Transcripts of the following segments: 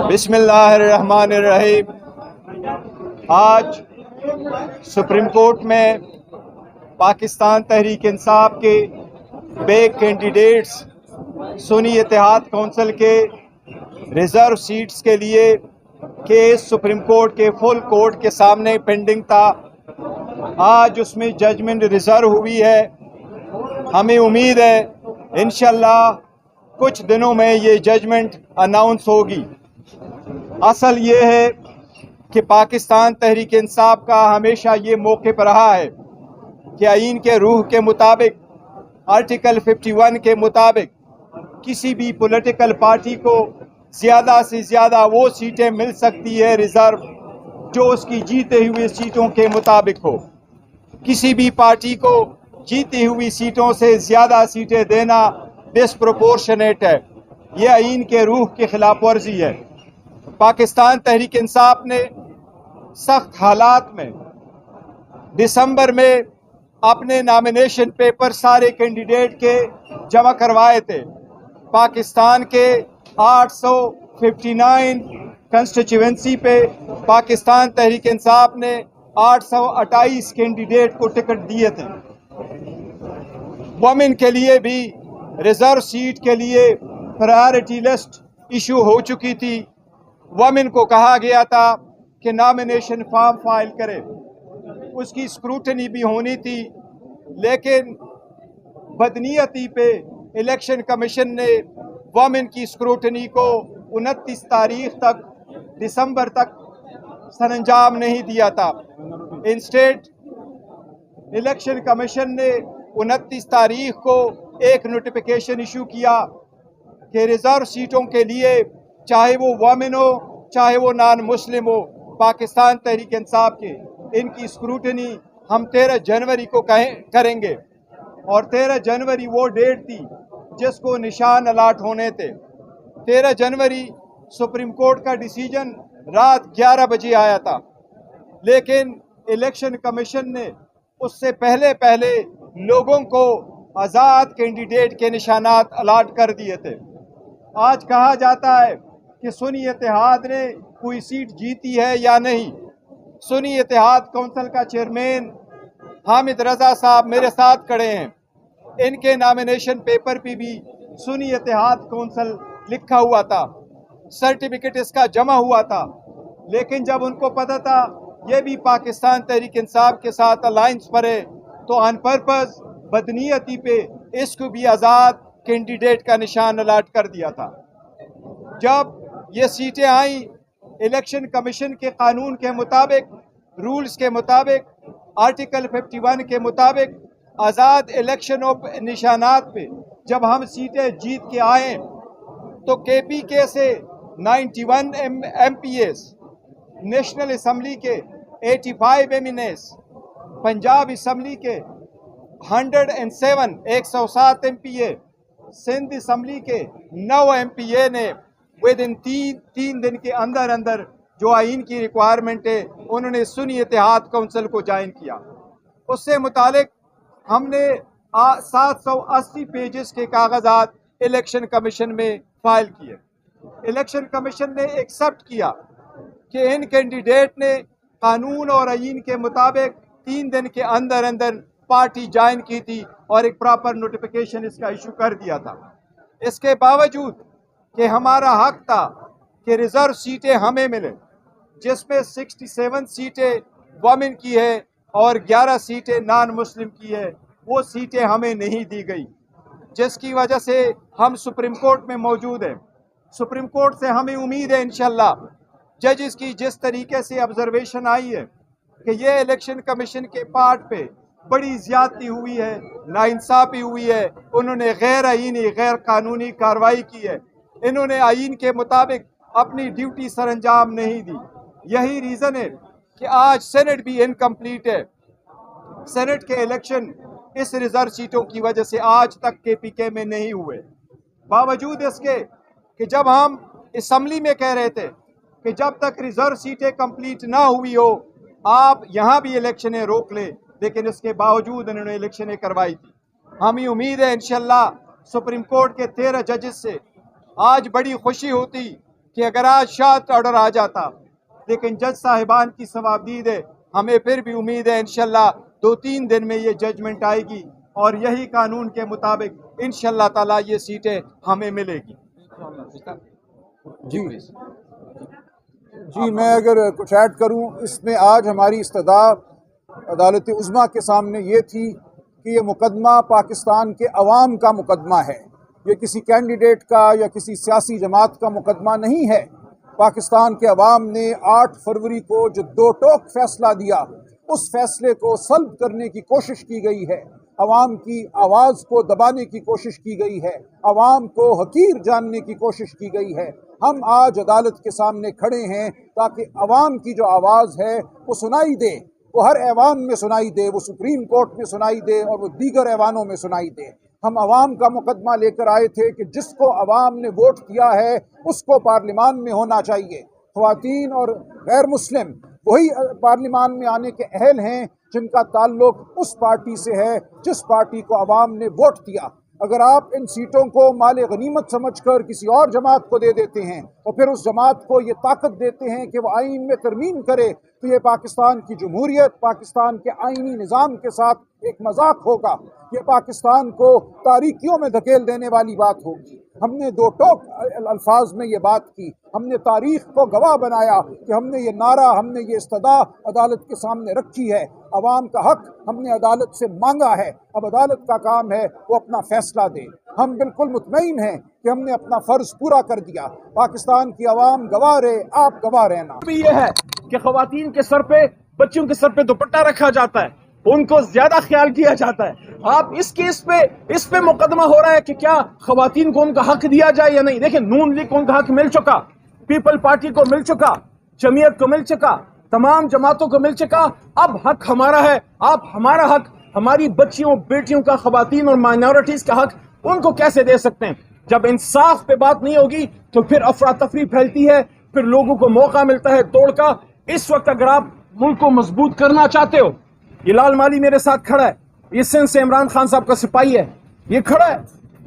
बिस्मिल्लाहिर्रहमानिर्रहीम। आज supreme court में पाकिस्तान तहरीक इंसाफ के बे कैंडिडेट्स सुन्नी इत्तेहाद कौंसिल के रिज़र्व सीट्स के लिए केस सुप्रीम कोर्ट के फुल कोर्ट के सामने पेंडिंग था। आज उसमें जजमेंट रिज़र्व हुई है। हमें उम्मीद है इंशाल्लाह कुछ दिनों में ये जजमेंट अनाउंस होगी। असल ये है कि पाकिस्तान तहरीक इंसाफ का हमेशा ये मौक़िफ़ रहा है कि आईन के रूह के मुताबिक आर्टिकल 51 के मुताबिक किसी भी पॉलिटिकल पार्टी को ज़्यादा से ज़्यादा वो सीटें मिल सकती है रिज़र्व जो उसकी जीते हुए सीटों के मुताबिक हो। किसी भी पार्टी को जीती हुई सीटों से ज़्यादा सीटें देना डिस्प्रोपोर्शनेट है। यह आईन के रूह की खिलाफ वर्जी है। पाकिस्तान तहरीक इंसाफ ने सख्त हालात में दिसंबर में अपने नॉमिनेशन पेपर सारे कैंडिडेट के जमा करवाए थे। पाकिस्तान के 859 कंस्टिट्यूएंसी पे पाकिस्तान तहरीक इंसाफ ने 828 कैंडिडेट को टिकट दिए थे। वुमेन के लिए भी रिज़र्व सीट के लिए प्रायोरिटी लिस्ट इशू हो चुकी थी। वुमेन को कहा गया था कि नॉमिनेशन फॉर्म फाइल करे, उसकी स्क्रूटनी भी होनी थी, लेकिन बदनीयती पे इलेक्शन कमीशन ने वुमेन की स्क्रूटनी को 29 तारीख तक दिसंबर तक सरंजाम नहीं दिया था। इंस्टेड इलेक्शन कमीशन ने 29 तारीख को एक नोटिफिकेशन इशू किया कि रिज़र्व सीटों के लिए चाहे वो वुमेन हो चाहे वो नॉन मुस्लिम हो, पाकिस्तान तहरीक इंसाफ के इनकी स्क्रूटनी हम 13 जनवरी को करेंगे। और 13 जनवरी वो डेट थी जिसको निशान अलाट होने थे। 13 जनवरी सुप्रीम कोर्ट का डिसीजन रात 11 बजे आया था, लेकिन इलेक्शन कमीशन ने उससे पहले लोगों को आज़ाद कैंडिडेट के निशानात अलाट कर दिए थे। आज कहा जाता है कि सुन्नी इत्तेहाद ने कोई सीट जीती है या नहीं। सुन्नी इत्तेहाद कौंसिल का चेयरमैन हामिद रज़ा साहब मेरे साथ खड़े हैं। इनके नॉमिनेशन पेपर पे भी सुन्नी इत्तेहाद कौंसिल लिखा हुआ था, सर्टिफिकेट इसका जमा हुआ था, लेकिन जब उनको पता था ये भी पाकिस्तान तहरीक इंसाफ के साथ अलायंस पर है तो ऑन पर्पस बदनीयती पे इसको भी आज़ाद कैंडिडेट का निशान अलाट कर दिया था। जब ये सीटें आई, इलेक्शन कमीशन के कानून के मुताबिक, रूल्स के मुताबिक, आर्टिकल 51 के मुताबिक आज़ाद इलेक्शन ऑफ निशानात पे जब हम सीटें जीत के आए तो KPK से 91 MPs, नेशनल असम्बली के 85 MNs, पंजाब असम्बली के 107 MPA, सिंध असम्बली के 9 MPA ने विद इन तीन दिन के अंदर जो आइन की रिक्वायरमेंट है उन्होंने सुन्नी इत्तेहाद कौंसिल को ज्वाइन किया। उससे मुतालिक हमने 780 पेजेस के कागजात इलेक्शन कमीशन में फाइल किए। इलेक्शन कमीशन ने एक्सेप्ट किया कि इन कैंडिडेट ने कानून और आइन के मुताबिक 3 दिन के अंदर पार्टी ज्वाइन की थी और एक प्रॉपर नोटिफिकेशन इसका इशू कर दिया था। इसके बावजूद कि हमारा हक था कि रिज़र्व सीटें हमें मिले, जिसमें 67 सीटें वुमेन की है और 11 सीटें नॉन मुस्लिम की है, वो सीटें हमें नहीं दी गई, जिसकी वजह से हम सुप्रीम कोर्ट में मौजूद हैं। सुप्रीम कोर्ट से हमें उम्मीद है इंशाल्लाह जजेस की जिस तरीके से ऑब्जर्वेशन आई है कि ये इलेक्शन कमीशन के पार्ट पे बड़ी ज़्यादती हुई है, नाइंसाफ़ी हुई है, उन्होंने गैर आईनी गैर कानूनी कार्रवाई की है, इन्होंने आइन के मुताबिक अपनी ड्यूटी सरंजाम नहीं दी। यही रीज़न है कि आज सेनेट भी इनकम्प्लीट है। सेनेट के इलेक्शन इस रिज़र्व सीटों की वजह से आज तक KPK में नहीं हुए। बावजूद इसके कि जब हम असम्बली में कह रहे थे कि जब तक रिज़र्व सीटें कंप्लीट ना हुई हो आप यहाँ भी इलेक्शनें रोक लें, लेकिन इसके बावजूद इन्होंने इलेक्शनें करवाई थी। हमें उम्मीद है इंशाल्लाह सुप्रीम कोर्ट के 13 जजेस से आज बड़ी खुशी होती کہ اگر آج شاعت آرڈر آ جاتا، لیکن جج صاحبان کی ثوابدید ہے، ہمیں پھر بھی امید ہے انشاءاللہ 2-3 دن میں یہ ججمنٹ آئے گی اور یہی قانون کے مطابق انشاءاللہ تعالیٰ یہ سیٹیں ہمیں ملے گی۔ جی میں اگر کچھ ایڈ کروں اس میں، آج ہماری استدعا عدالت عظمیٰ کے سامنے یہ تھی کہ یہ مقدمہ پاکستان کے عوام کا مقدمہ ہے، یہ کسی کینڈیڈیٹ کا یا کسی سیاسی جماعت کا مقدمہ نہیں ہے۔ پاکستان کے عوام نے 8 فروری کو جو 2 ٹوک فیصلہ دیا، اس فیصلے کو سلب کرنے کی کوشش کی گئی ہے، عوام کی آواز کو دبانے کی کوشش کی گئی ہے، عوام کو حقیر جاننے کی کوشش کی گئی ہے۔ ہم آج عدالت کے سامنے کھڑے ہیں تاکہ عوام کی جو آواز ہے وہ سنائی دے، وہ ہر ایوان میں سنائی دے، وہ سپریم کورٹ میں سنائی دے اور وہ دیگر ایوانوں میں سنائی دے۔ ہم عوام کا مقدمہ لے کر آئے تھے کہ جس کو عوام نے ووٹ کیا ہے اس کو پارلیمان میں ہونا چاہیے۔ خواتین اور غیر مسلم وہی پارلیمان میں آنے کے اہل ہیں جن کا تعلق اس پارٹی سے ہے جس پارٹی کو عوام نے ووٹ دیا۔ اگر آپ ان سیٹوں کو مال غنیمت سمجھ کر کسی اور جماعت کو دے دیتے ہیں اور پھر اس جماعت کو یہ طاقت دیتے ہیں کہ وہ آئین میں ترمیم کرے، تو یہ پاکستان کی جمہوریت، پاکستان کے آئینی نظام کے ساتھ ایک مذاق ہوگا، یہ پاکستان کو تاریکیوں میں دھکیل دینے والی بات ہوگی۔ ہم نے 2 ٹوک الفاظ میں یہ بات کی، ہم نے تاریخ کو گواہ بنایا کہ ہم نے یہ نعرہ، ہم نے یہ استدعا عدالت کے سامنے رکھی ہے۔ عوام کا حق ہم نے عدالت سے مانگا ہے، اب عدالت کا کام ہے وہ اپنا فیصلہ دے۔ ہم بالکل مطمئن ہیں کہ ہم نے اپنا فرض پورا کر دیا۔ پاکستان کی عوام گواہ رہے، آپ گواہ رہنا۔ یہ ہے کہ خواتین کے سر پہ، بچوں کے سر پہ دوپٹہ رکھا جاتا ہے، ان کو زیادہ خیال کیا جاتا ہے۔ آپ اس کیس پہ اس پہ مقدمہ ہو رہا ہے کہ کیا خواتین کو ان کا حق دیا جائے یا نہیں۔ دیکھیں، نون لیگ کو ان کا حق مل چکا، پیپل پارٹی کو مل چکا، جمعیت کو مل چکا، تمام جماعتوں کو مل چکا۔ اب حق ہمارا ہے، آپ ہمارا حق، ہماری بچیوں بیٹیوں کا، خواتین اور مائنورٹیز کا حق ان کو کیسے دے سکتے ہیں؟ جب انصاف پہ بات نہیں ہوگی تو پھر افراتفری پھیلتی ہے، پھر لوگوں کو موقع ملتا ہے توڑ کا۔ اس وقت اگر آپ ملک کو مضبوط کرنا چاہتے ہو، یہ لال مالی میرے ساتھ کھڑا ہے، یہ سندھ سے عمران خان صاحب کا سپاہی ہے، یہ کھڑا ہے،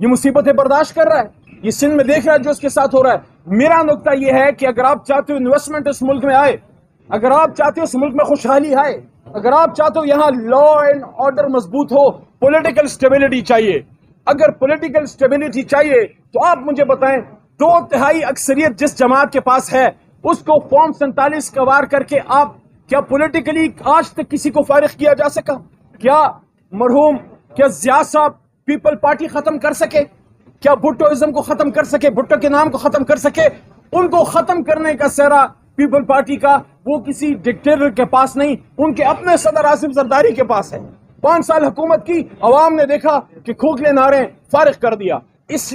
یہ مصیبتیں برداشت کر رہا ہے، یہ سندھ میں دیکھ رہا ہے جو اس کے ساتھ ہو رہا ہے۔ میرا نقطہ یہ ہے کہ اگر آپ چاہتے ہو انویسٹمنٹ اس ملک میں آئے، اگر آپ چاہتے ہو اس ملک میں خوشحالی آئے، اگر آپ چاہتے ہو یہاں لا اینڈ آرڈر مضبوط ہو، پولیٹیکل سٹیبلٹی چاہیے، اگر پولیٹیکل سٹیبلٹی چاہیے تو آپ مجھے بتائیں، 2/3 اکثریت جس جماعت کے پاس ہے اس کو فارم 47 کا وار کر کے آپ کیا پولیٹیکلی آج تک کسی کو فارغ کیا جا سکا؟ کیا مرحوم ضیاء صاحب پیپل پارٹی ختم کر سکے؟ کیا بھٹوازم کو ختم کر سکے؟ بھٹو کے نام کو ختم کر سکے؟ ان کو ختم کرنے کا سہرا پیپل پارٹی کا وہ کسی ڈکٹیٹر کے پاس نہیں، ان کے اپنے صدر آصف زرداری کے پاس ہے۔ 5 سال حکومت کی، عوام نے دیکھا کہ کھوکھلے نعرے فارغ کر دیا۔ اس